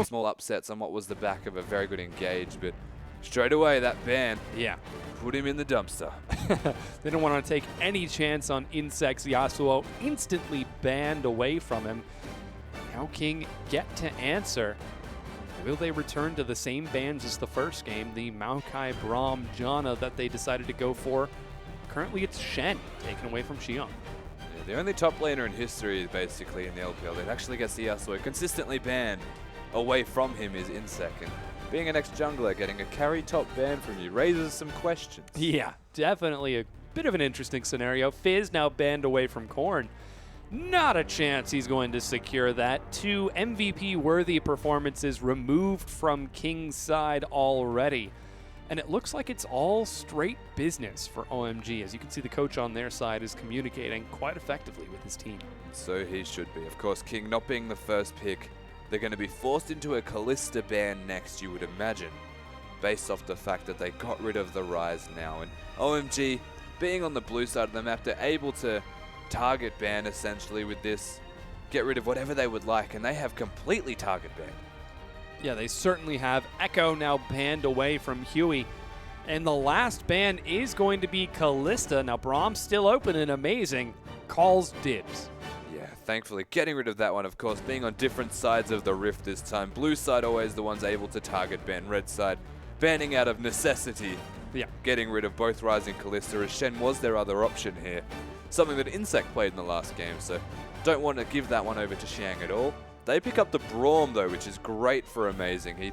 some small upsets on what was the back of a very good engage, but straight away that ban put him in the dumpster. They don't want to take any chance on Insect's Yasuo, instantly banned away from him. Now King get to answer. Will they return to the same bans as the first game, the Maokai, Braum, Janna that they decided to go for? Currently it's Shen, taken away from Xion. Yeah, the only top laner in history, basically, in the LPL that actually gets the Yasuo consistently banned away from him is Insect. And being an ex-jungler, getting a carry top ban from you raises some questions. Yeah, definitely a bit of an interesting scenario. Fizz now banned away from Korn. Not a chance he's going to secure that. 2 MVP-worthy performances removed from King's side already. And it looks like it's all straight business for OMG. As you can see, the coach on their side is communicating quite effectively with his team. So he should be. Of course, King not being the first pick, they're going to be forced into a Kalista ban next, you would imagine, based off the fact that they got rid of the Rise now. And OMG, being on the blue side of the map, they're able to target ban essentially with this, get rid of whatever they would like, and they have completely target banned. Yeah, they certainly have. Echo now banned away from Huey. And the last ban is going to be Kalista. Now Braum still open and amazing. Calls dibs. Yeah, thankfully getting rid of that one, of course, being on different sides of the rift this time. Blue side always the ones able to target ban. Red side banning out of necessity. Yeah. Getting rid of both Rising Kalista, as Shen was their other option here. Something that Insect played in the last game, so don't want to give that one over to Xiang at all. They pick up the Braum though, which is great for Amazing. He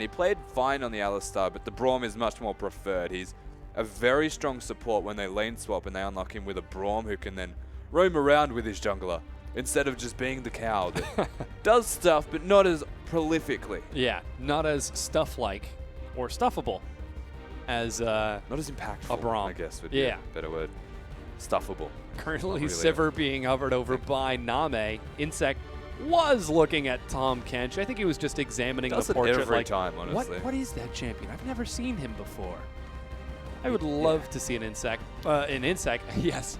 played fine on the Alistar, but the Braum is much more preferred. He's a very strong support when they lane swap and they unlock him with a Braum who can then roam around with his jungler instead of just being the cow that does stuff but not as prolifically. Yeah, not as stuff-like or stuffable as not as impactful, a Braum, I guess would be a better word. Stuffable. Currently, really Sivir being hovered over by Name. Insect was looking at Tom Kench. I think he was just examining Does the it portrait. every like, time, honestly. What is that champion? I've never seen him before. I would love to see an Insect. Yes.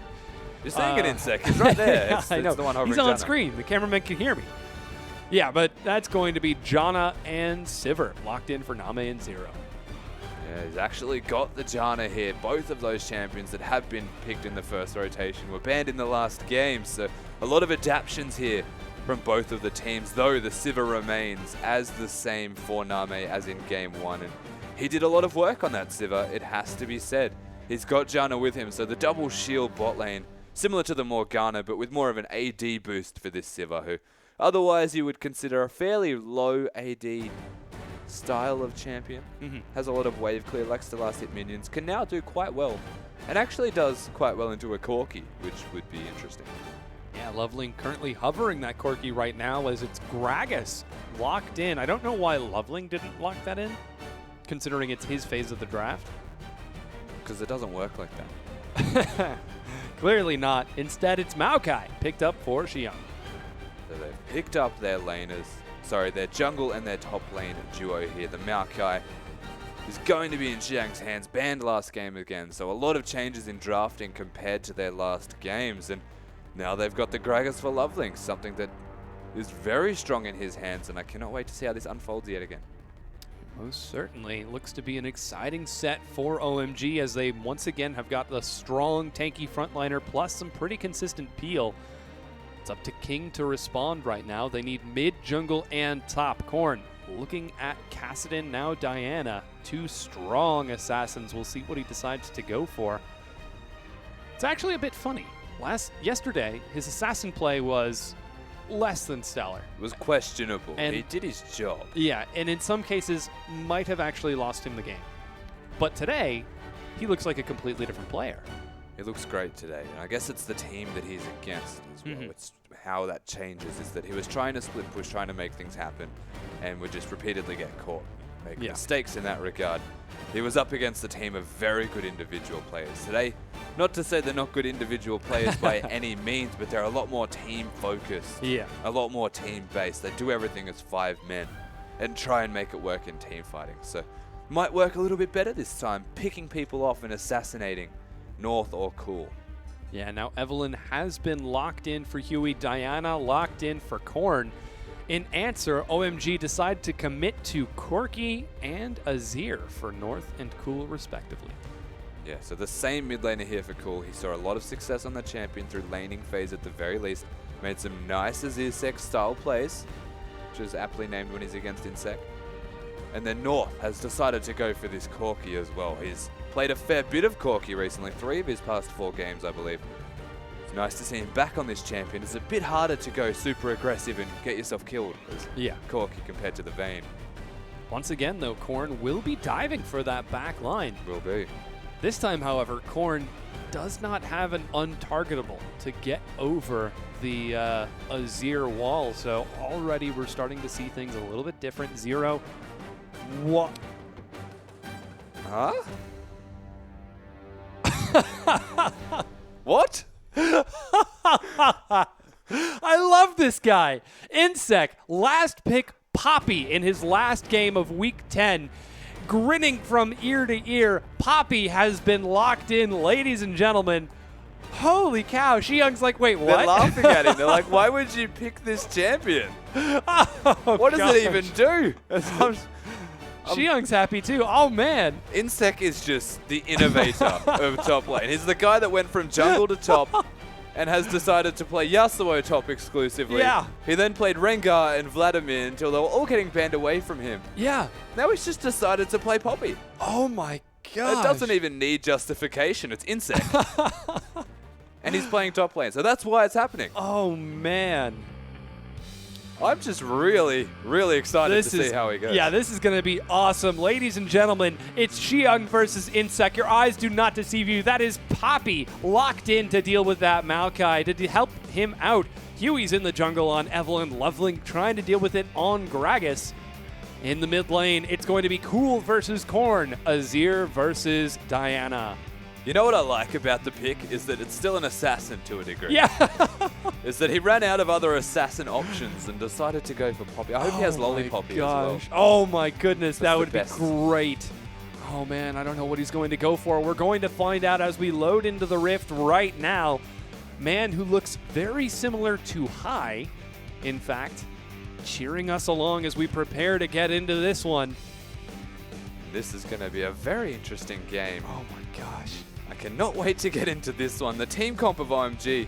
You're saying an Insect. He's right there. I know. It's the one hovering He's on Janna. screen. The cameraman can hear me. Yeah, but that's going to be Janna and Sivir locked in for Name and Zero. Yeah, he's actually got the Janna here. Both of those champions that have been picked in the first rotation were banned in the last game, so a lot of adaptions here from both of the teams, though the Sivir remains as the same for Name as in game 1. And he did a lot of work on that Sivir, it has to be said. He's got Janna with him, so the double shield bot lane, similar to the Morgana, but with more of an AD boost for this Sivir, who otherwise you would consider a fairly low AD style of champion. Has a lot of wave clear, likes to last hit minions, can now do quite well, and actually does quite well into a Corki, which would be interesting. Yeah, Loveling currently hovering that Corki right now as it's Gragas locked in. I don't know why Loveling didn't lock that in, considering it's his phase of the draft. Because it doesn't work like that. Clearly not. Instead, it's Maokai, picked up for Xion. So they've picked up their laners, their jungle and their top lane duo here. The Maokai is going to be in Xiang's hands, banned last game again, so a lot of changes in drafting compared to their last games, and now they've got the Gragas for Loveling, something that is very strong in his hands, and I cannot wait to see how this unfolds yet again. Most certainly. Looks to be an exciting set for OMG as they once again have got the strong, tanky frontliner plus some pretty consistent peel. It's up to King to respond right now. They need mid, jungle, and top. Korn looking at Kassadin, now Diana. 2 strong assassins. We'll see what he decides to go for. It's actually a bit funny. Yesterday, his assassin play was less than stellar. It was questionable. And he did his job. Yeah, and in some cases might have actually lost him the game. But today, he looks like a completely different player. He looks great today, and I guess it's the team that he's against as well. It's how that changes is that he was trying to split push, trying to make things happen, and would just repeatedly get caught, make mistakes in that regard. He was up against a team of very good individual players. Today, not to say they're not good individual players by any means, but they're a lot more team-focused. Yeah. A lot more team-based. They do everything as 5 men and try and make it work in team fighting. So, might work a little bit better this time, picking people off and assassinating North or Cool. Yeah, now Evelyn has been locked in for Huey, Diana locked in for Korn. In answer, OMG decide to commit to Corki and Azir for North and Cool respectively. Yeah, so the same mid laner here for Cool. He saw a lot of success on the champion through laning phase at the very least. Made some nice Azir style plays, which is aptly named when he's against Insec. And then North has decided to go for this Corki as well. He's played a fair bit of Corki recently, 3 of his past 4 games, I believe. It's nice to see him back on this champion. It's a bit harder to go super aggressive and get yourself killed as Corki compared to the Vayne. Once again, though, Korn will be diving for that back line. Will be. This time, however, Korn does not have an untargetable to get over the Azir wall. So already we're starting to see things a little bit different. Zero. What? Huh? What? I love this guy. Insec, last pick Poppy in his last game of week 10. Grinning from ear to ear. Poppy has been locked in, ladies and gentlemen. Holy cow. Xiyoung's like, wait, what? They're laughing at him. They're like, why would you pick this champion? What does it even do? Xiyoung's happy too. Oh, man. Insec is just the innovator of top lane. He's the guy that went from jungle to top and has decided to play Yasuo top exclusively. Yeah. He then played Rengar and Vladimir until they were all getting banned away from him. Yeah. Now he's just decided to play Poppy. Oh, my God. It doesn't even need justification. It's Insec. And he's playing top lane. So that's why it's happening. Oh, man. I'm just really, really excited to see how he goes. Yeah, this is going to be awesome. Ladies and gentlemen, it's Xiyoung versus Insec. Your eyes do not deceive you. That is Poppy locked in to deal with that Maokai. To help him out, Huey's in the jungle on Evelyn. Loveling trying to deal with it on Gragas. In the mid lane, it's going to be Cool versus Korn. Azir versus Diana. You know what I like about the pick is that it's still an assassin to a degree. Yeah. Is that he ran out of other assassin options and decided to go for Poppy. I hope he has Lollipoppy as well. Oh my goodness, that would be best. great. Oh man, I don't know what he's going to go for. We're going to find out as we load into the Rift right now. Man who looks very similar to Hai, in fact, cheering us along as we prepare to get into this one. This is going to be a very interesting game. Oh my gosh. I cannot wait to get into this one. The team comp of OMG,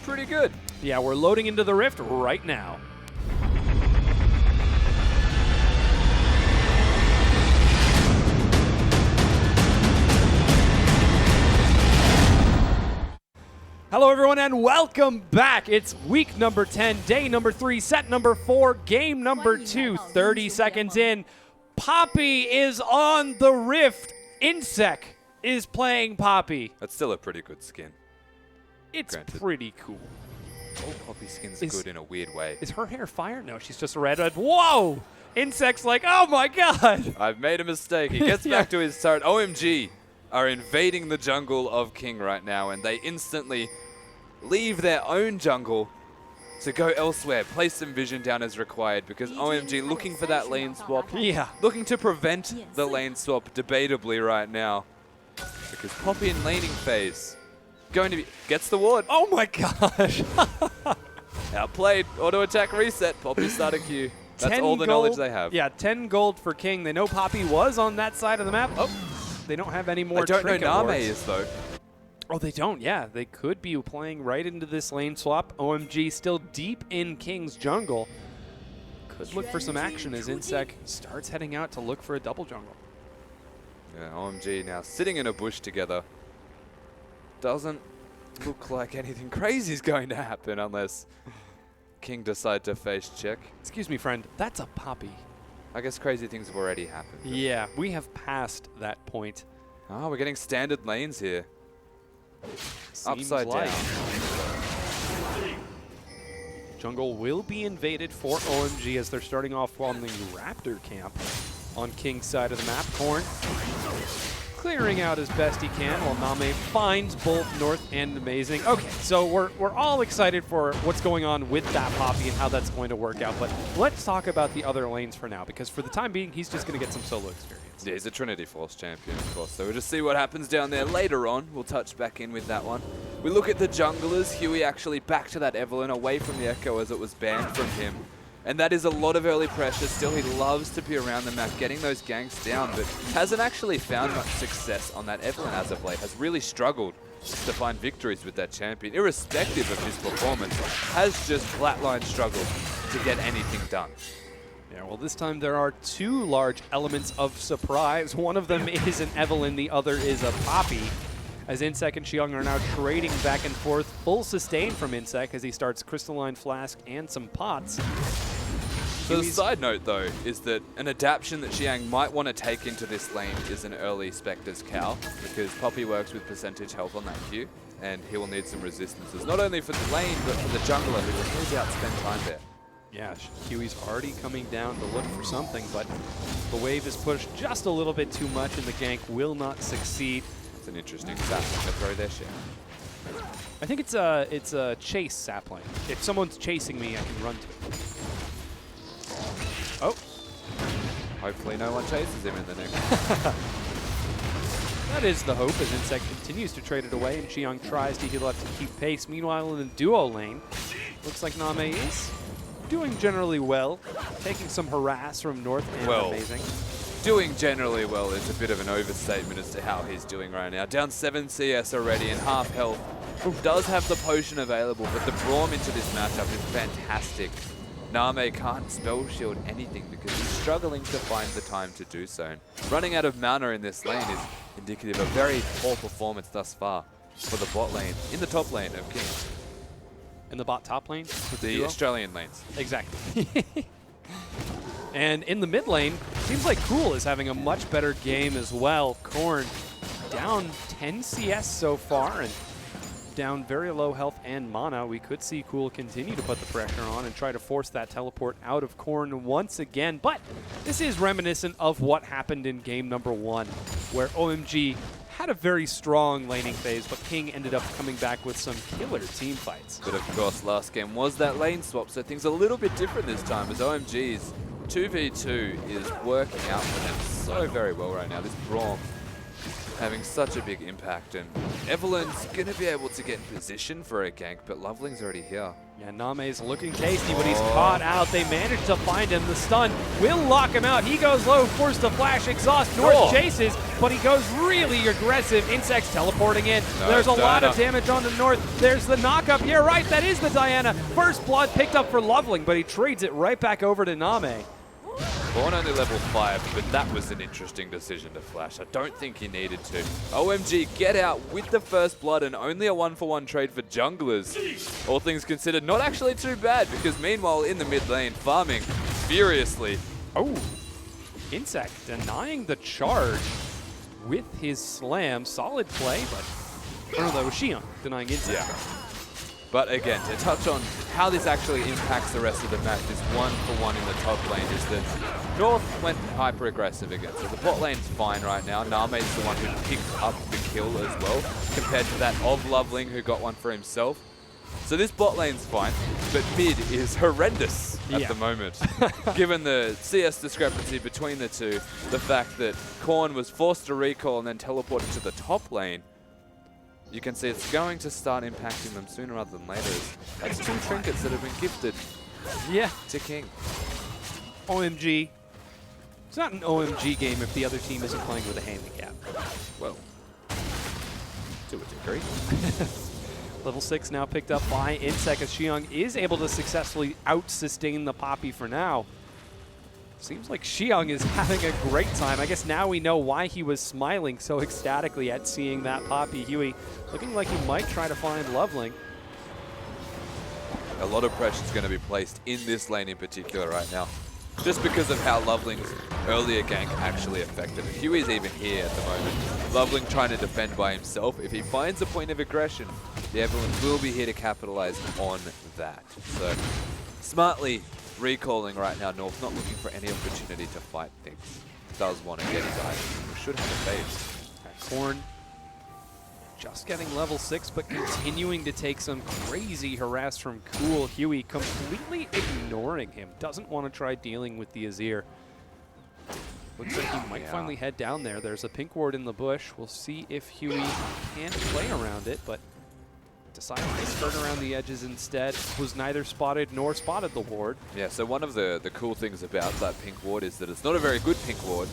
pretty good. Yeah, we're loading into the Rift right now. Hello everyone and welcome back. It's week number 10, day number 3, set number 4, game number 2, 30 seconds in. Poppy is on the Rift. Insec is playing Poppy. That's still a pretty good skin. It's Granted. pretty cool. Oh, Poppy skin's good in a weird way. Is her hair fire? No, she's just a red. Whoa! Insec's like, oh my god! I've made a mistake. He gets back to his turret. OMG are invading the jungle of King right now, and they instantly leave their own jungle to go elsewhere. Place some vision down as required because OMG looking for that lane swap. Yeah. Looking to prevent the lane swap debatably right now because Poppy in laning phase going to be gets the ward. Oh my gosh. Outplayed. Auto attack reset. Poppy starting Q. That's all the knowledge they have. Yeah, 10 gold for King. They know Poppy was on that side of the map. Oh, they don't have any more. I don't know Name wards. is though. Oh, they don't. Yeah, they could be playing right into this lane swap. OMG still deep in King's jungle. Could look for some action as Insec starts heading out to look for a double jungle. Yeah, OMG now sitting in a bush together. Doesn't look like anything crazy is going to happen unless King decide to face check. Excuse me, friend. That's a Poppy. I guess crazy things have already happened. Yeah, we have passed that point. Oh, we're getting standard lanes here. Seems Upside like. down. Jungle will be invaded for OMG as they're starting off on the Raptor camp on King's side of the map. Korn clearing out as best he can while Name finds both North and Amazing. Okay, so we're all excited for what's going on with that Poppy and how that's going to work out, but let's talk about the other lanes for now because for the time being, he's just going to get some solo experience. Yeah, he's a Trinity Force champion, of course, so we'll just see what happens down there later on. We'll touch back in with that one. We look at the junglers. Huey actually back to that Evelyn, away from the Echo as it was banned from him. And that is a lot of early pressure. Still, he loves to be around the map, getting those ganks down, but hasn't actually found much success on that. Evelyn, as of late, has really struggled to find victories with that champion. Irrespective of his performance, has just flatline struggled to get anything done. Yeah, well, this time there are two large elements of surprise. One of them is an Evelyn, the other is a Poppy. As Insec and Xiong are now trading back and forth. Full sustain from Insec as he starts Crystalline Flask and some pots. So the side note, though, is that an adaptation that Xiang might want to take into this lane is an early Spectre's Cow, because Poppy works with percentage health on that Q, and he will need some resistances, not only for the lane, but for the jungler, who will no doubt spend time there. Yeah, Huey's already coming down to look for something, but the wave is pushed just a little bit too much, and the gank will not succeed. It's an interesting sapling to throw their share. I think it's a chase sapling. If someone's chasing me, I can run to it. Oh. Hopefully no one chases him in the next. That is the hope as Insec continues to trade it away and Xiong tries to heal up to keep pace. Meanwhile, in the duo lane, looks like Name is doing generally well, taking some harass from North and amazing. Doing generally well is a bit of an overstatement as to how he's doing right now. Down 7 CS already and half health. Does have the potion available, but the Braum into this matchup is fantastic. Name can't spell shield anything because he's struggling to find the time to do so. And running out of mana in this lane is indicative of very poor performance thus far for the bot lane, in the top lane of King. In the bot top lane? The Australian lanes. Exactly. And in the mid lane, seems like Cool is having a much better game as well. Korn down 10 CS so far and down very low health and mana. We could see Cool continue to put the pressure on and try to force that teleport out of Korn once again. But this is reminiscent of what happened in game number 1, where OMG had a very strong laning phase, but King ended up coming back with some killer team fights. But of course, last game was that lane swap, so things are a little bit different this time as OMG's 2v2 is working out for them so very well right now. This Braum having such a big impact, and Evelyn's going to be able to get in position for a gank, but Loveling's already here. Yeah, Name's looking tasty, but he's caught out. They managed to find him. The stun will lock him out. He goes low, forced to flash, exhaust. North chases, but he goes really aggressive. Insects teleporting in. There's a lot of damage on the North. There's the knock-up. Yeah, right, that is the Diana. First blood picked up for Loveling, but he trades it right back over to Name. Born only level 5, but that was an interesting decision to flash. I don't think he needed to. OMG get out with the first blood and only a 1-for-1 trade for junglers. All things considered, not actually too bad, because meanwhile in the mid lane, farming furiously. Oh, Insect denying the charge with his slam. Solid play, but or no, Xiong denying Insect. Yeah. But again, to touch on how this actually impacts the rest of the map, this 1-for-1 in the top lane is that North went hyper aggressive again. So the bot lane's fine right now. Name's the one who picked up the kill as well, compared to that of Loveling who got one for himself. So this bot lane's fine, but mid is horrendous at the moment. Given the CS discrepancy between the two, the fact that Korn was forced to recall and then teleported to the top lane, you can see it's going to start impacting them sooner rather than later. That's 2 trinkets that have been gifted to King. OMG. It's not an OMG game if the other team isn't playing with a handicap. Well, to a degree. Level 6 now picked up by Insec as Xiong is able to successfully out-sustain the Poppy for now. Seems like Xiong is having a great time. I guess now we know why he was smiling so ecstatically at seeing that Poppy. Huey looking like he might try to find Loveling. A lot of pressure is going to be placed in this lane in particular right now, just because of how Loveling's earlier gank actually affected him. Huey's even here at the moment. Loveling trying to defend by himself. If he finds a point of aggression, the Evelyn will be here to capitalize on that. So smartly recalling right now, North not looking for any opportunity to fight things. Does want to get his item. Should have a phase. Korn just getting level 6, but continuing to take some crazy harass from Cool. Huey completely ignoring him. Doesn't want to try dealing with the Azir. Looks like he might finally head down there. There's a pink ward in the bush. We'll see if Huey can play around it, but decided to skirt around the edges instead. Was neither spotted nor spotted the ward. Yeah, so one of the cool things about that pink ward is that it's not a very good pink ward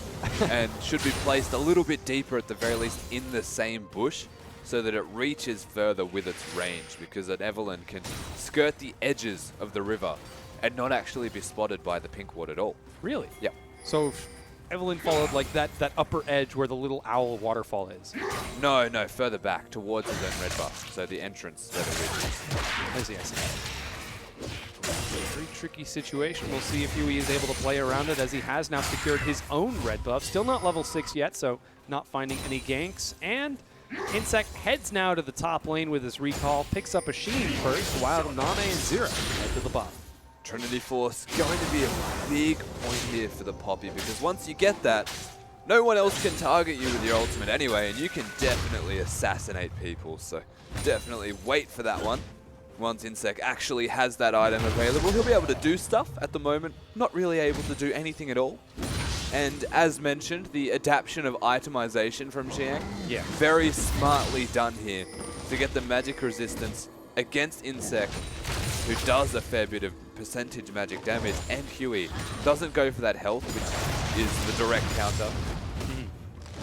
and should be placed a little bit deeper at the very least in the same bush so that it reaches further with its range, because an Evelyn can skirt the edges of the river and not actually be spotted by the pink ward at all. Really? Yep. So Evelyn followed like that upper edge where the little owl waterfall is. No, further back towards his own red buff, so the entrance where the ridge is. I see. Very tricky situation. We'll see if Huey is able to play around it, as he has now secured his own red buff. Still not level 6 yet, so not finding any ganks. And Insect heads now to the top lane with his recall, picks up a Sheen first, while Name and Zero head to the bottom. Trinity Force going to be a big point here for the Poppy, because once you get that, no one else can target you with your ultimate anyway, and you can definitely assassinate people. So definitely wait for that one. Once Insect actually has that item available, he'll be able to do stuff. At the moment, not really able to do anything at all. And as mentioned, the adaption of itemization from Xiang, very smartly done here to get the magic resistance against Insect, who does a fair bit of percentage magic damage, and Huey doesn't go for that health, which is the direct counter,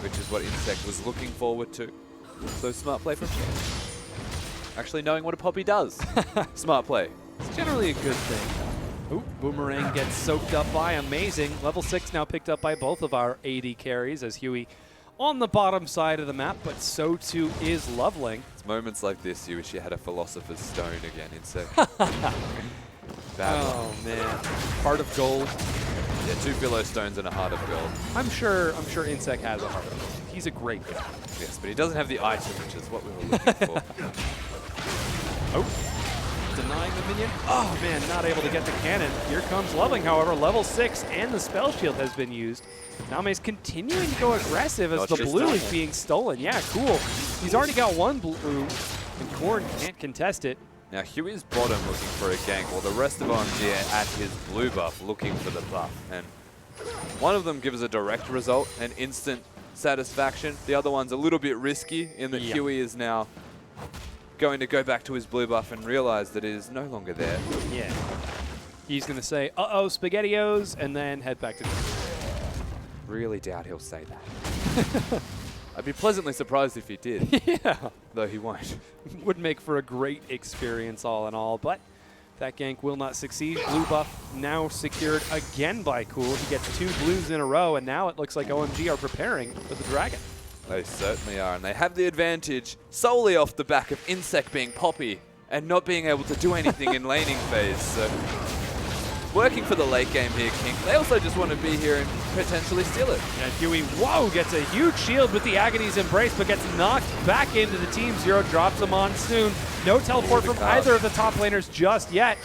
which is what Insect was looking forward to. So smart play from Xiang. Actually knowing what a Poppy does. Smart play. It's generally a good thing. Ooh, Boomerang gets soaked up by Amazing. Level 6 now picked up by both of our AD carries, as Huey on the bottom side of the map, but so too is Loveling. It's moments like this you wish you had a Philosopher's Stone again, Insect. Oh man, Heart of Gold. Yeah, 2 Philo Stones and a Heart of Gold. I'm sure Insect has a Heart of Gold. He's a great guy. Yes, but he doesn't have the item, which is what we were looking for. Oh. Denying the minion. Oh man, not able to get the cannon. Here comes Loveling, however, level 6, and the spell shield has been used. Name's continuing to go aggressive as the blue is being stolen. Yeah, cool. He's already got one blue, and Korn can't contest it. Now Huey's bottom looking for a gank, while the rest of OMG are at his blue buff looking for the buff. And one of them gives a direct result, an instant satisfaction. The other one's a little bit risky in that Huey is now going to go back to his blue buff and realize that it is no longer there. Yeah. He's going to say, uh-oh, SpaghettiOs, and then head back to the Really doubt he'll say that. I'd be pleasantly surprised if he did. Yeah. Though he won't. Would make for a great experience all in all, but that gank will not succeed. Blue buff now secured again by Cool. He gets 2 blues in a row, and now it looks like OMG are preparing for the Dragon. They certainly are, and they have the advantage solely off the back of Insect being Poppy and not being able to do anything in laning phase. So working for the late game here, King. They also just want to be here and potentially steal it. And Huey, whoa, gets a huge shield with the Agony's Embrace, but gets knocked back into the team. Zero drops him on soon. No teleport from either of the top laners just yet.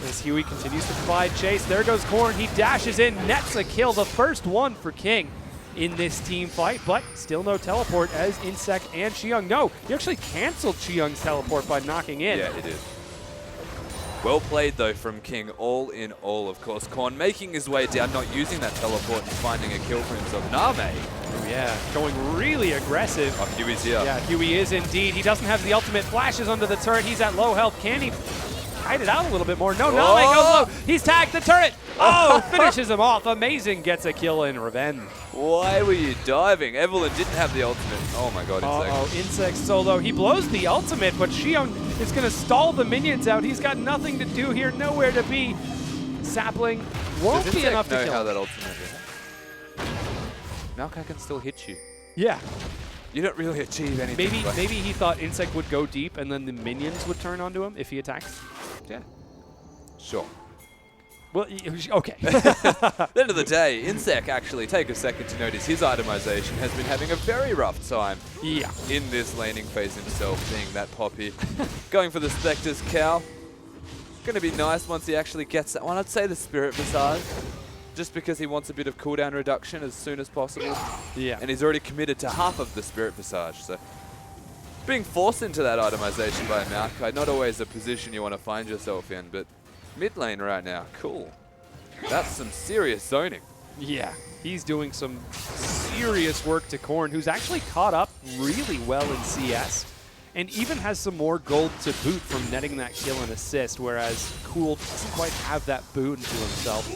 As Huey continues to provide chase, there goes Korn. He dashes in, nets a kill, the first one for King in this team fight, but still no teleport as Insect and Xiong. No, he actually canceled Xiong's teleport by knocking in. Yeah, he did. Well played, though, from King, all in all, of course. Korn making his way down, not using that teleport and finding a kill for himself. Name. Oh, yeah, going really aggressive. Oh, Huey's here. Yeah, Huey is indeed. He doesn't have the ultimate. Flashes under the turret. He's at low health. Can he hide it out a little bit more? No, Name goes low. He's tagged the turret. Oh, finishes him off. Amazing gets a kill in revenge. Why were you diving? Evelyn didn't have the ultimate. Oh my god, Insect. Uh-oh, Insect solo. He blows the ultimate, but Xiong is going to stall the minions out. He's got nothing to do here, nowhere to be. Sapling won't be enough to kill him. How that ultimate is? Maokai can still hit you. Yeah. You don't really achieve anything. Maybe he thought Insect would go deep and then the minions would turn onto him if he attacks. Yeah. Sure. Well, okay. At the end of the day, Insect actually, take a second to notice, his itemization has been having a very rough time in this laning phase himself, being that Poppy. Going for the Spectre's Cow. Going to be nice once he actually gets that one. I'd say the Spirit Visage, just because he wants a bit of cooldown reduction as soon as possible. Yeah. And he's already committed to half of the Spirit Visage, so being forced into that itemization by Maokai, not always a position you want to find yourself in, but mid lane right now, cool. That's some serious zoning. Yeah, he's doing some serious work to Korn, who's actually caught up really well in CS. and even has some more gold to boot from netting that kill and assist, whereas Cool doesn't quite have that boot into himself.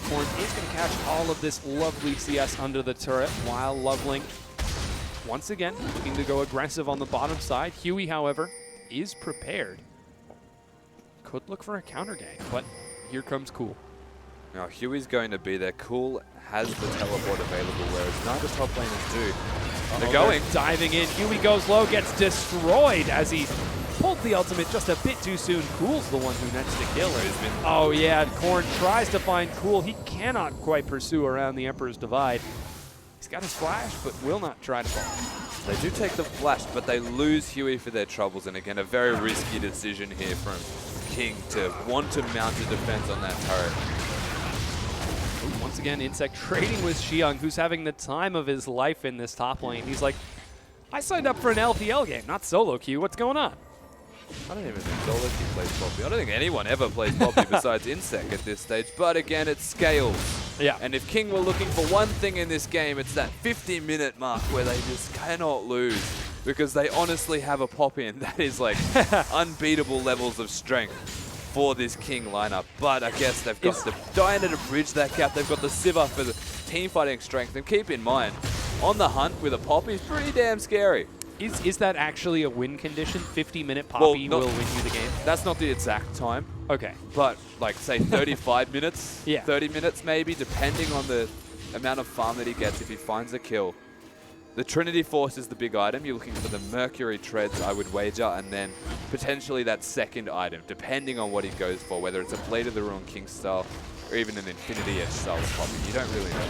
Corn is going to catch all of this lovely CS under the turret, while Loveling, once again, looking to go aggressive on the bottom side. Huey, however, is prepared. Could look for a counter gank, but here comes Cool. Now Huey's going to be there. Cool has the teleport available, whereas neither top laners do. They're going. Diving in. Huey goes low, gets destroyed as he pulled the ultimate just a bit too soon. Cool's the one who nets the kill. Oh yeah, Corn tries to find Cool. He cannot quite pursue around the Emperor's Divide. He's got his flash, but will not try to fall. They do take the flash, but they lose Huey for their troubles. And again, a very risky decision here from King to want to mount a defense on that turret. Once again, Insect trading with Xiang, who's having the time of his life in this top lane. He's like, I signed up for an LPL game, not solo queue. What's going on? I don't even think solo queue plays Poppy. I don't think anyone ever plays Poppy besides Insect at this stage. But again, it scales. Yeah. And if King were looking for one thing in this game, it's that 50-minute mark where they just cannot lose. Because they honestly have a Poppy, and that is like unbeatable levels of strength for this King lineup. But I guess they've got the Diana to bridge that gap. They've got the Sivir for the team fighting strength. And keep in mind, on the hunt with a Poppy is pretty damn scary. Is that actually a win condition? 50-minute Poppy will win you the game? That's not the exact time. Okay. But like say 35 minutes, yeah. 30 minutes maybe, depending on the amount of farm that he gets if he finds a kill. The Trinity Force is the big item. You're looking for the Mercury Treads, I would wager, and then potentially that second item, depending on what he goes for, whether it's a Blade of the Ruined King style or even an Infinity Edge style of Poppy. You don't really know.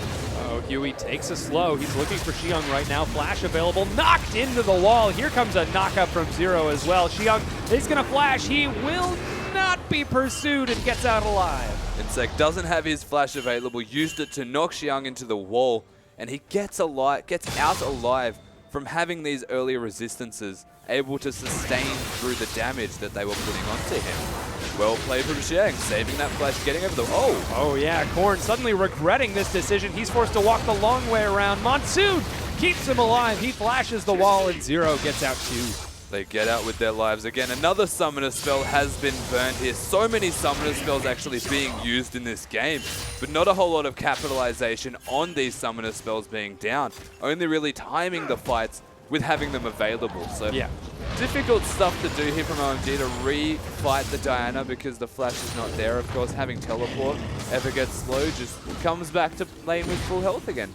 Oh, Huey takes a slow. He's looking for Xiang right now. Flash available. Knocked into the wall. Here comes a knockup from Zero as well. Xiang is going to flash. He will not be pursued and gets out alive. Insect doesn't have his flash available. Used it to knock Xiang into the wall. And he gets out alive from having these earlier resistances, able to sustain through the damage that they were putting onto him. Well played from Xiang, saving that flash, getting over the... Oh yeah, Corn suddenly regretting this decision. He's forced to walk the long way around. Monsoon keeps him alive. He flashes the wall, and Zero gets out too. They get out with their lives again. Another summoner spell has been burned here. So many summoner spells actually being used in this game, but not a whole lot of capitalization on these summoner spells being down. Only really timing the fights with having them available. So yeah, difficult stuff to do here from OMG to re-fight the Diana because the flash is not there. Of course, having teleport ever gets slow just comes back to lane with full health again.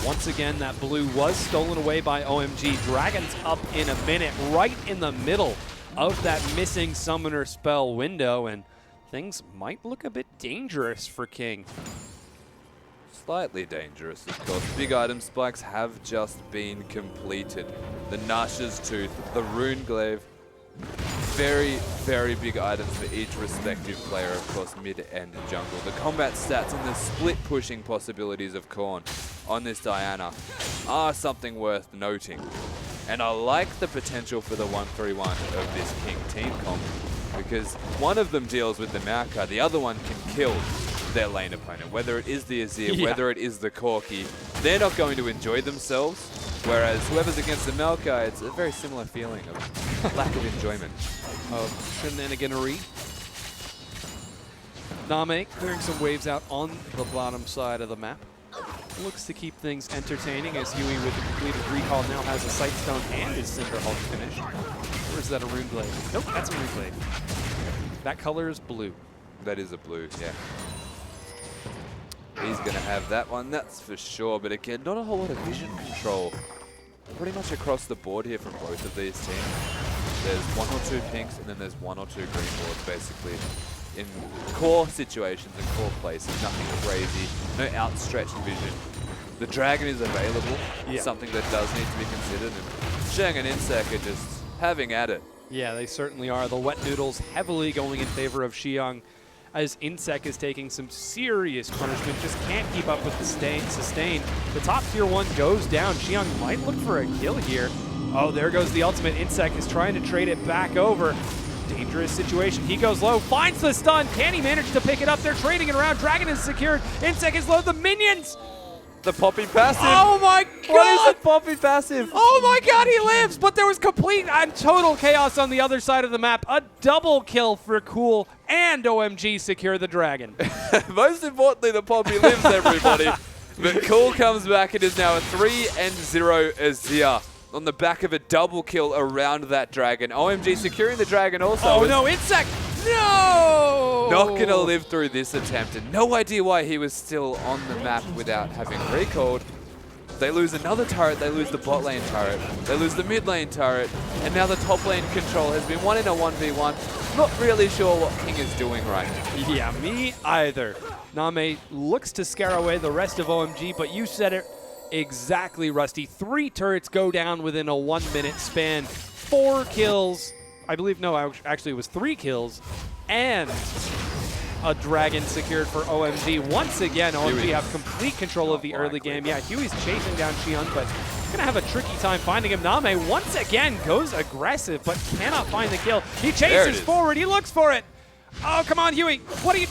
Once again, that blue was stolen away by OMG. Dragon's up in a minute, right in the middle of that missing summoner spell window, and things might look a bit dangerous for King. Slightly dangerous, of course. Big item spikes have just been completed. The Nash's Tooth, the Rune Glaive. Very, very big items for each respective player, of course, mid and jungle. The combat stats and the split pushing possibilities of Korn on this Diana are something worth noting. And I like the potential for the 1-3-1 of this King team comp, because one of them deals with the Maokai, the other one can kill their lane opponent. Whether it is the Azir, whether it is the Corki, they're not going to enjoy themselves, whereas whoever's against the Maokai, it's a very similar feeling of lack of enjoyment. Of shenaniganery. Name clearing some waves out on the bottom side of the map. Looks to keep things entertaining as Huey with the completed recall now has a Sightstone and his Cinderhulk finished. Or is that a Rune Glaive? Nope, that's a Rune Glaive. That color is blue. That is a blue, yeah. He's going to have that one, that's for sure. But again, not a whole lot of vision control. Pretty much across the board here from both of these teams. There's one or two pinks and then there's one or two green boards, basically. In core situations and core places, nothing crazy, no outstretched vision. The dragon is available, something that does need to be considered, and Xiang and Insect are just having at it. Yeah, they certainly are. The wet noodles heavily going in favor of Xiang, as Insect is taking some serious punishment, just can't keep up with the sustain. The top tier 1 goes down. Xiang might look for a kill here. Oh, there goes the ultimate. Insect is trying to trade it back over. Dangerous situation. He goes low, finds the stun. Can he manage to pick it up? They're trading it around. Dragon is secured. Insect is low. The minions the Poppy passive. Oh my god! What is the Poppy passive? Oh my god, he lives! But there was complete and total chaos on the other side of the map. A double kill for Cool, and OMG secure the dragon. Most importantly, the Poppy lives, everybody. But Cool comes back. It is now a 3-0 Azir on the back of a double kill around that dragon. OMG securing the dragon also. Oh no, Insect! No! Not going to live through this attempt, and no idea why he was still on the map without having recalled. They lose another turret, they lose the bot lane turret, they lose the mid lane turret, and now the top lane control has been won in a 1v1. Not really sure what King is doing right now. Yeah, me either. Name looks to scare away the rest of OMG, but you said it exactly, Rusty. 3 turrets go down within a 1 minute span. 4 kills. I believe, no, actually it was 3 kills. And a dragon secured for OMG. Once again, OMG have complete control of the early game. Yeah, Huey's chasing down Xiong, but gonna have a tricky time finding him. Name once again goes aggressive, but cannot find the kill. He chases forward, he looks for it. Oh, come on, Huey. What are you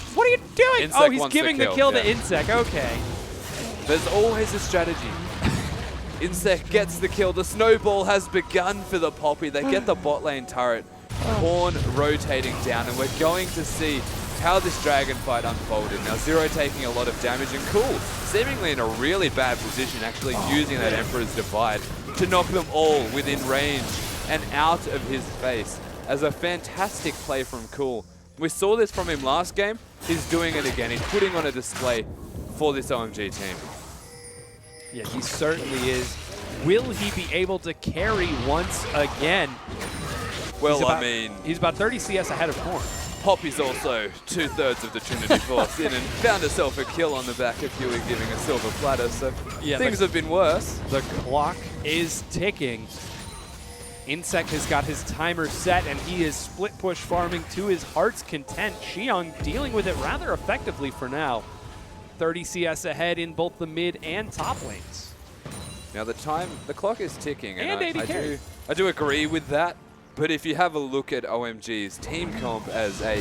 doing? Insect oh, he's giving the kill to Insect. Okay. There's always a strategy. Insect gets the kill. The snowball has begun for the Poppy. They get the bot lane turret. Korn rotating down, and we're going to see how this dragon fight unfolded. Now, Zero taking a lot of damage, and Cool seemingly in a really bad position, actually using that Emperor's Divide to knock them all within range and out of his face. As a fantastic play from Cool. We saw this from him last game. He's doing it again. He's putting on a display for this OMG team. Yeah, he certainly is. Will he be able to carry once again? Well, he's about 30 CS ahead of Korn. Poppy's also 2/3 of the Trinity Force in and found herself a kill on the back of Huey giving a silver platter, so yeah, things have been worse. The clock is ticking. Insect has got his timer set, and he is split push farming to his heart's content. Xiong dealing with it rather effectively for now. 30 CS ahead in both the mid and top lanes. Now the clock is ticking, and I do agree with that. But if you have a look at OMG's team comp as a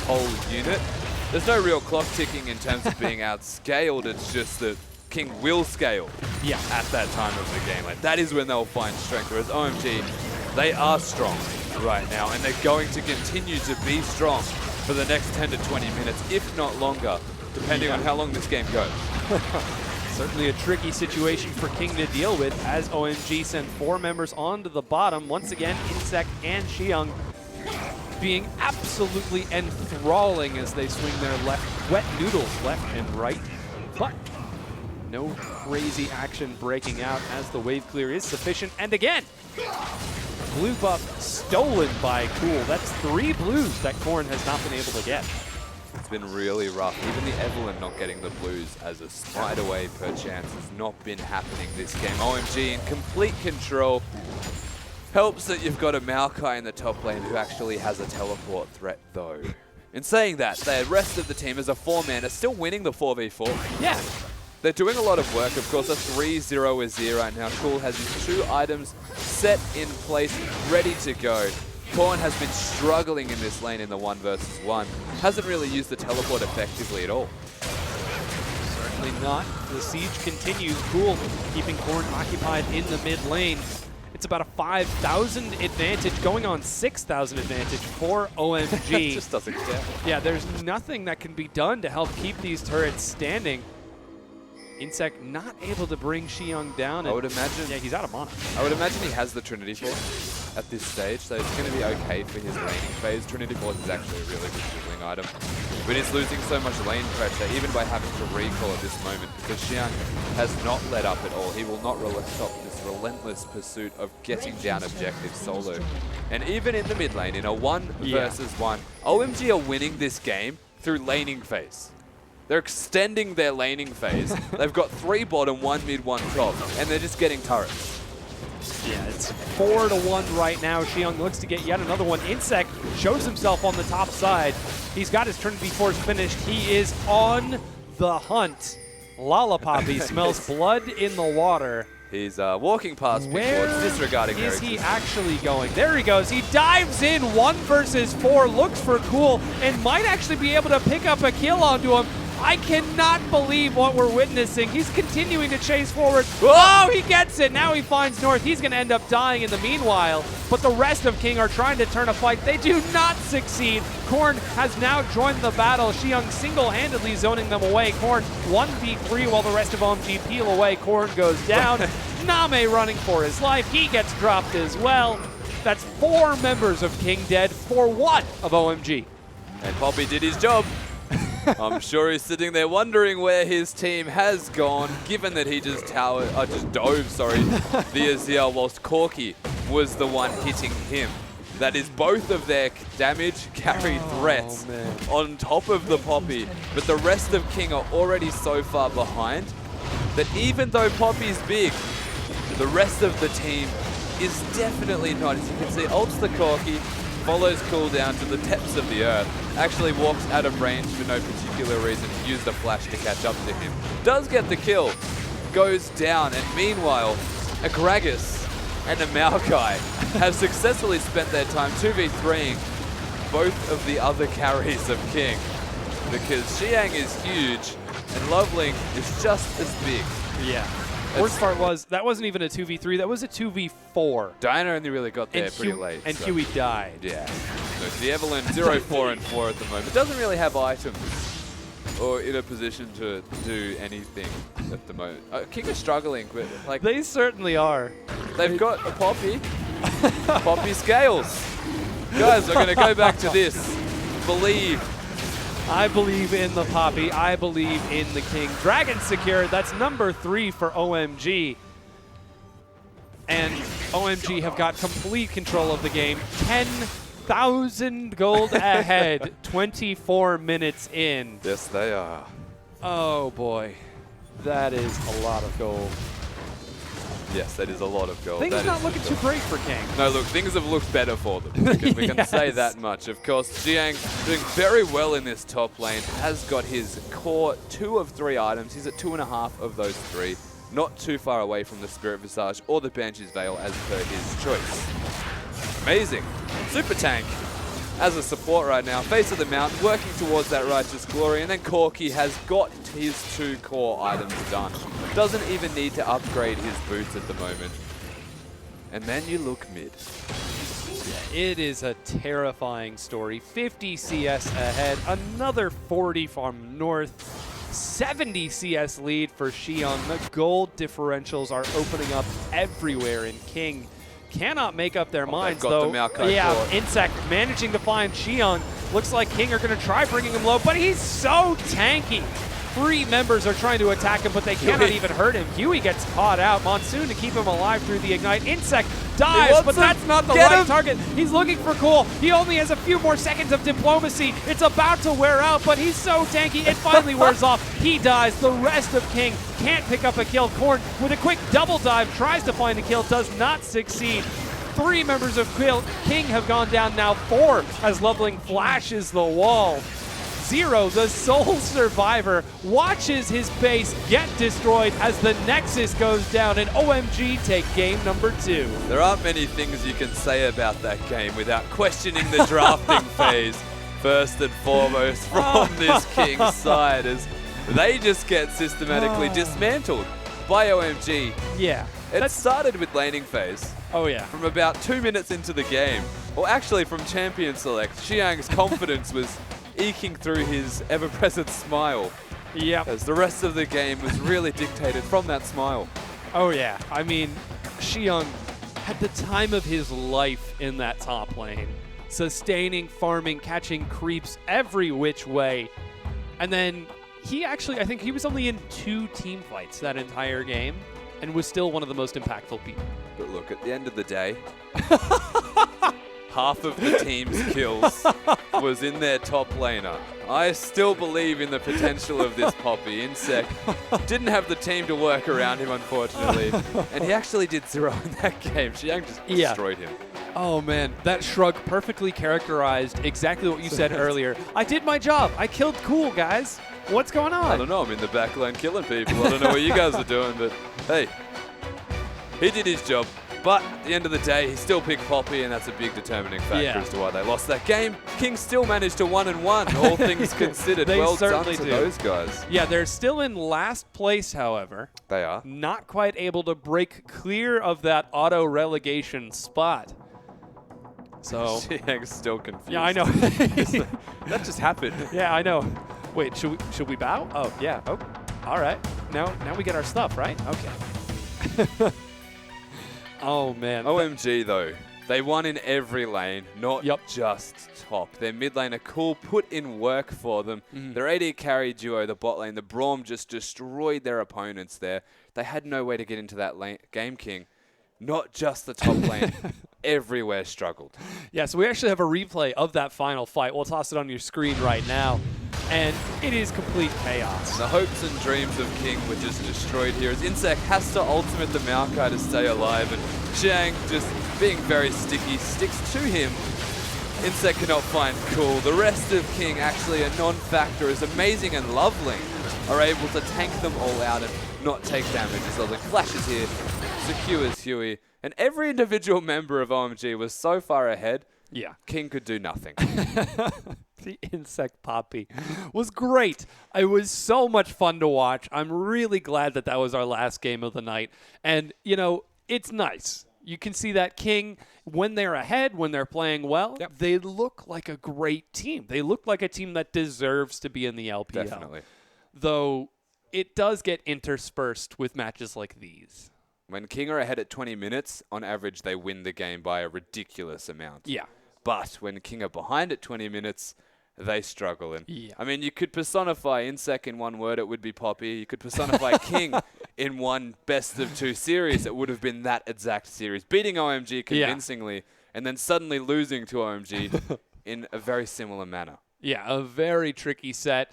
whole unit, there's no real clock ticking in terms of being outscaled. It's just that King will scale at that time of the game. Like, that is when they'll find strength. Whereas OMG, they are strong right now, and they're going to continue to be strong for the next 10 to 20 minutes, if not longer, depending on how long this game goes. Certainly a tricky situation for King to deal with as OMG send 4 members onto the bottom. Once again, Insect and Xiong being absolutely enthralling as they swing their wet noodles left and right. But no crazy action breaking out as the wave clear is sufficient. And again, blue buff stolen by Cool. That's 3 blues that Korn has not been able to get. It's been really rough. Even the Evelyn not getting the blues as a spider wave per chance has not been happening this game. OMG in complete control. Helps that you've got a Maokai in the top lane who actually has a teleport threat though. In saying that, the rest of the team as a 4-man are still winning the 4v4. Yeah. They're doing a lot of work. Of course, a 3-0 Azir right now. Cool has his 2 items set in place, ready to go. Korn has been struggling in this lane in the 1 versus 1. Hasn't really used the teleport effectively at all. Certainly not. The siege continues. Cool keeping Korn occupied in the mid lane. It's about a 5,000 advantage, going on 6,000 advantage for OMG. Just doesn't care. Yeah, there's nothing that can be done to help keep these turrets standing. Insect not able to bring Xiong down. I would imagine. Yeah, he's out of mana. I would imagine he has the Trinity Force at this stage, so it's going to be okay for his laning phase. Trinity Force is actually a really good dueling item, but he's losing so much lane pressure, even by having to recall at this moment, because Xiong has not let up at all. He will not stop this relentless pursuit of getting down objectives solo. And even in the mid lane, in a 1 versus 1, OMG are winning this game through laning phase. They're extending their laning phase. They've got 3 bottom, 1 mid, 1 top, and they're just getting turrets. Yeah, it's 4-1 right now. Xiong looks to get yet another one. Insect shows himself on the top side. He's got his Trinity Force finished. He is on the hunt. Lollapoppy smells blood in the water. He's walking past big boards, disregarding their existence. Is he actually going? There he goes. He dives in 1 versus 4, looks for Cool, and might actually be able to pick up a kill onto him. I cannot believe what we're witnessing. He's continuing to chase forward. Oh, he gets it. Now he finds North. He's going to end up dying in the meanwhile. But the rest of King are trying to turn a fight. They do not succeed. Korn has now joined the battle. Xiong single-handedly zoning them away. Korn 1v3 while the rest of OMG peel away. Korn goes down. Name running for his life. He gets dropped as well. That's 4 members of King dead for 1 of OMG. And Poppy did his job. I'm sure he's sitting there wondering where his team has gone, given that he just dove, the Azir whilst Corki was the one hitting him. That is both of their damage carry threats on top of the Poppy, but the rest of King are already so far behind that even though Poppy's big, the rest of the team is definitely not. As you can see, ults the Corki, follows cooldown to the depths of the earth, actually walks out of range for no particular reason, used a flash to catch up to him. Does get the kill, goes down, and meanwhile, a Gragas and a Maokai have successfully spent their time 2v3ing both of the other carries of King, because Xiang is huge and Loveling is just as big. Yeah. Worst part was, that wasn't even a 2v3, that was a 2v4. Diana only really got there pretty late. And Huey died. Yeah. So the Evelyn 0-4 and 4 at the moment. Doesn't really have items or in a position to do anything at the moment. King is struggling, but like... They certainly are. They've got a Poppy. Poppy scales. Guys, we're going to go back to this. Believe. I believe in the Poppy. I believe in the King. Dragon secured. That's number 3 for OMG. And OMG have got complete control of the game. 10,000 gold ahead. 24 minutes in. Yes, they are. Oh, boy. That is a lot of gold. Yes, that is a lot of gold. Things not looking too great for King. No, look, things have looked better for them. We can say that much. Of course, Xiang doing very well in this top lane, has got his core 2 of 3 items. He's at 2.5 of those 3. Not too far away from the Spirit Visage or the Banshee's Veil as per his choice. Amazing. Super Tank as a support right now. Face of the mountain, working towards that Righteous Glory, and then Corki has got his 2 core items done. Doesn't even need to upgrade his boots at the moment. And then you look mid. It is a terrifying story. 50 CS ahead, another 40 from North, 70 CS lead for Xiong. The gold differentials are opening up everywhere in King. Cannot make up their minds, though. Yeah, Insect managing to find Xiong. Looks like King are going to try bringing him low, but he's so tanky. 3 members are trying to attack him, but they cannot even hurt him. Huey gets caught out. Monsoon to keep him alive through the Ignite. Insect dies, but that's not the right target. He's looking for Cool. He only has a few more seconds of diplomacy. It's about to wear out, but he's so tanky, it finally wears off. He dies. The rest of King can't pick up a kill. Korn with a quick double dive, tries to find a kill, does not succeed. 3 members of King have gone down, now 4 as Loveling flashes the wall. Zero, the sole survivor, watches his base get destroyed as the Nexus goes down, and OMG take game number 2. There aren't many things you can say about that game without questioning the drafting phase, first and foremost, from this King's side, as they just get systematically dismantled by OMG. Yeah. It started with laning phase. Oh, yeah. From about 2 minutes into the game, or actually from champion select, Xiang's confidence was eking through his ever-present smile. Yep. As the rest of the game was really dictated from that smile. Oh, yeah. I mean, Xiong had the time of his life in that top lane. Sustaining, farming, catching creeps every which way. And then he actually, I think he was only in 2 team fights that entire game and was still one of the most impactful people. But look, at the end of the day, half of the team's kills was in their top laner. I still believe in the potential of this Poppy. Insect didn't have the team to work around him, unfortunately. And he actually did 0 in that game. Xiang just destroyed him. Oh, man. That shrug perfectly characterized exactly what you said earlier. I did my job. I killed Cool, guys. What's going on? I don't know. I'm in the back line killing people. I don't know what you guys are doing, but hey. he did his job. But at the end of the day, he still picked Poppy, and that's a big determining factor as to why they lost that game. King still managed to 1-1, all things considered. They well certainly done to do. those guys. Yeah, they're still in last place, however. They are. Not quite able to break clear of that auto-relegation spot. So, Xiang's still confused. yeah, I know. That just happened. Yeah, I know. Wait, should we bow? Oh, yeah. Oh, all right. Now we get our stuff, right? Okay. Oh, man. OMG, though. They won in every lane, not Yep. just top. Their mid lane are cool, put in work for them. Their AD carry duo, the bot lane, the Braum just destroyed their opponents there. They had no way to get into that lane. Game King, not just the top lane, everywhere struggled. Yeah, so we actually have a replay of that final fight. We'll toss it on your screen right now. And it is complete chaos. The hopes and dreams of King were just destroyed here as Insec has to ultimate the Maokai to stay alive, and Xiang, just being very sticky, sticks to him. Insec cannot find cool. The rest of King, actually a non-factor, as Amazing and Lovely are able to tank them all out and not take damage as Lovely flashes here, secures Huey, and every individual member of OMG was so far ahead, Yeah. King could do nothing. The Insect Poppy was great. It was so much fun to watch. I'm really glad that was our last game of the night. And, you know, it's nice. You can see that King, when they're ahead, when they're playing well, they look like a great team. They look like a team that deserves to be in the LPL. Definitely. Though it does get interspersed with matches like these. When King are ahead at 20 minutes, on average, they win the game by a ridiculous amount. Yeah. But when King are behind at 20 minutes, they struggle. And Yeah. I mean, you could personify Insec in one word, it would be Poppy. You could personify King in one best of two series, it would have been that exact series. Beating OMG convincingly, and then suddenly losing to OMG in a very similar manner. Yeah, a very tricky set.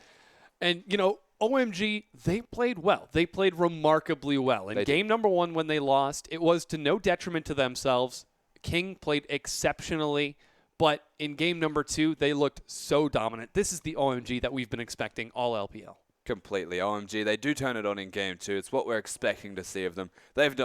And, you know, OMG, they played well. They played remarkably well. In game number 1, when they lost, it was to no detriment to themselves. King played exceptionally. But in game number 2, they looked so dominant. This is the OMG that we've been expecting all LPL. Completely. OMG, they do turn it on in game 2. It's what we're expecting to see of them. They've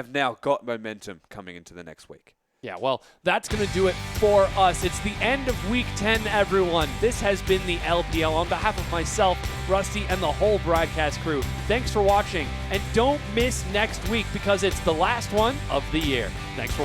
now got momentum coming into the next week. Yeah, well, that's going to do it for us. It's the end of Week 10, everyone. This has been the LPL. On behalf of myself, Rusty, and the whole broadcast crew, thanks for watching. And don't miss next week because it's the last one of the year. Thanks for